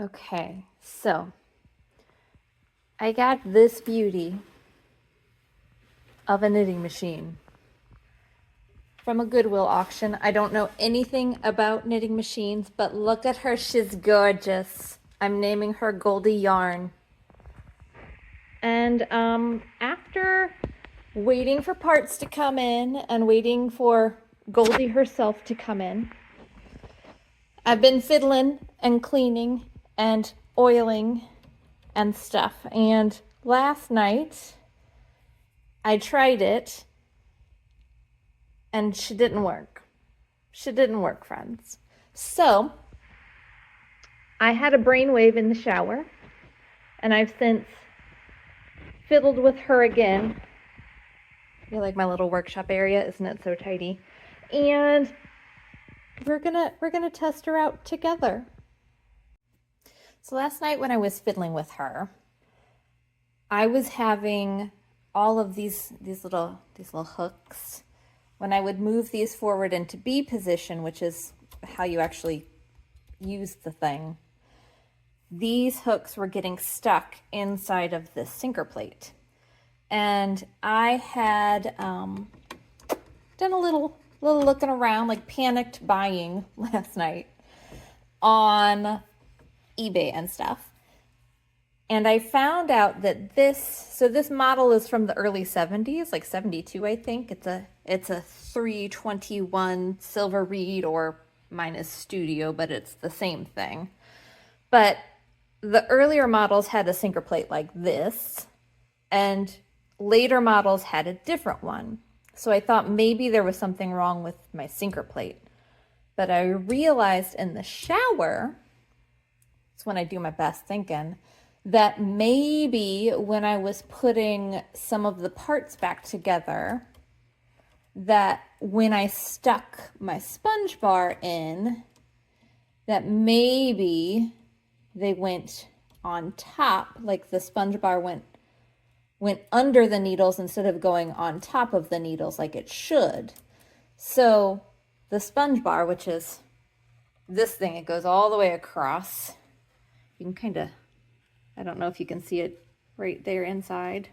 Okay, so I got this beauty of a knitting machine from a Goodwill auction. I don't know anything about knitting machines, but look at her. She's gorgeous. I'm naming her Goldie Yarn. And after waiting for parts to come in and waiting for Goldie herself to come in, I've been fiddling and cleaning and oiling and stuff. And last night I tried it and she didn't work. She didn't work, friends. So I had a brainwave in the shower, and I've since fiddled with her again. You like my little workshop area, isn't it so tidy? And we're gonna test her out together. So last night when I was fiddling with her, I was having all of these little hooks. When I would move these forward into B position, which is how you actually use the thing, these hooks were getting stuck inside of this sinker plate. And I had done a little looking around, like panicked buying last night on eBay and stuff. And I found out that this model is from the early 70s, like 72, I think. It's a 321 silver reed, or mine is studio, but it's the same thing. But the earlier models had a sinker plate like this, and later models had a different one. So I thought maybe there was something wrong with my sinker plate. But I realized in the shower, it's when I do my best thinking, that maybe when I was putting some of the parts back together, that when I stuck my sponge bar in, that maybe they went on top, like the sponge bar went under the needles instead of going on top of the needles like it should. So the sponge bar, which is this thing, it goes all the way across. You can kind of, I don't know if you can see it right there inside,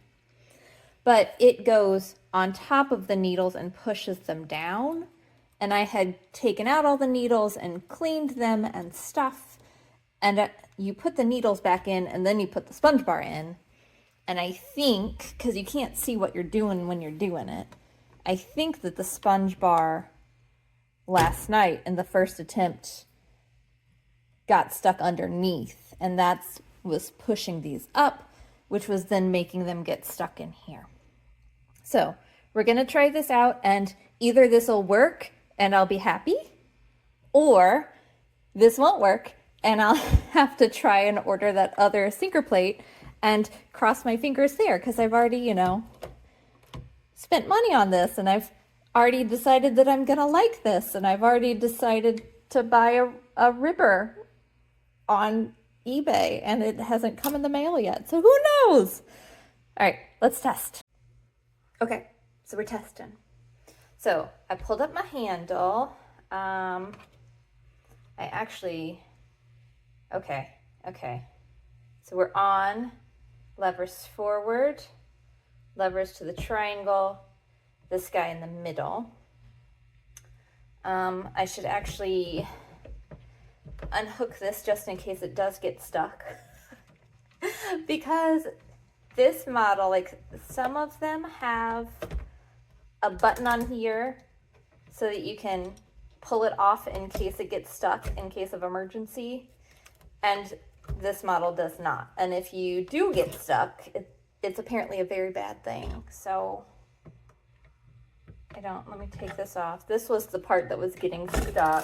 but it goes on top of the needles and pushes them down. And I had taken out all the needles and cleaned them and stuff. And you put the needles back in and then you put the sponge bar in. And I think, because you can't see what you're doing when you're doing it, I think that the sponge bar last night in the first attempt got stuck underneath, and that's was pushing these up, which was then making them get stuck in here. So we're going to try this out, and either this will work and I'll be happy, or this won't work and I'll have to try and order that other sinker plate and cross my fingers there, because I've already, spent money on this, and I've already decided that I'm going to like this, and I've already decided to buy a ribber on eBay, and it hasn't come in the mail yet, so who knows? All right, let's test. Okay, so we're testing. So I pulled up my handle. Okay. So we're on levers forward, levers to the triangle, this guy in the middle. I should actually unhook this just in case it does get stuck. Because this model, like some of them have a button on here so that you can pull it off in case it gets stuck in case of emergency. And this model does not. And if you do get stuck, it's apparently a very bad thing. So let me take this off. This was the part that was getting stuck.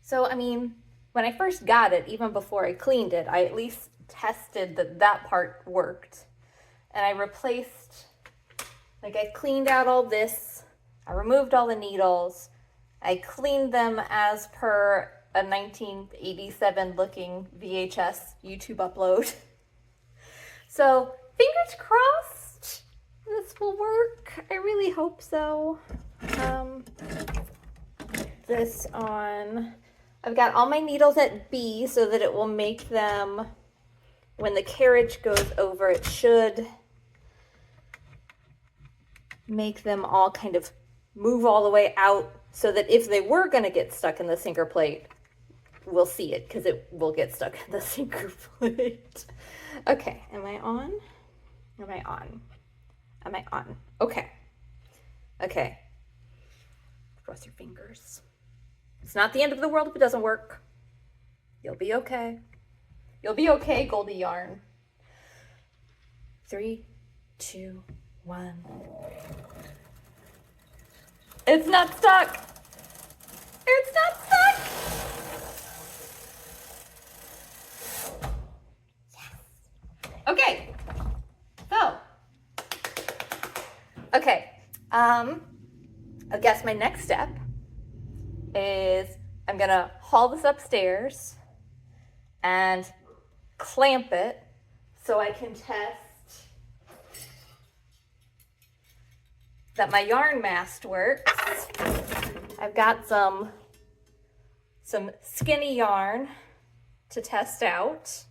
So, I mean, when I first got it, even before I cleaned it, I at least tested that part worked. And I replaced, I cleaned out all this. I removed all the needles. I cleaned them as per a 1987 looking VHS YouTube upload. So fingers crossed this will work. I really hope so. this on, I've got all my needles at B so that it will make them, when the carriage goes over, it should make them all kind of move all the way out so that if they were going to get stuck in the sinker plate, we'll see it because it will get stuck in the sinker plate. Okay, am I on? Am I on? Am I on? Okay. Okay. Cross your fingers. It's not the end of the world if it doesn't work. You'll be okay. You'll be okay, Goldie Yarn. 3, 2, 1. It's not stuck. It's not stuck. Yes. Okay. So. Okay. I guess my next step is I'm gonna haul this upstairs and clamp it so I can test that my yarn mast works. I've got some skinny yarn to test out,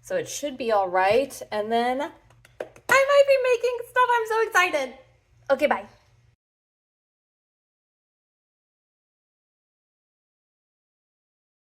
so it should be all right. And then I might be making stuff. I'm so excited. Okay, bye.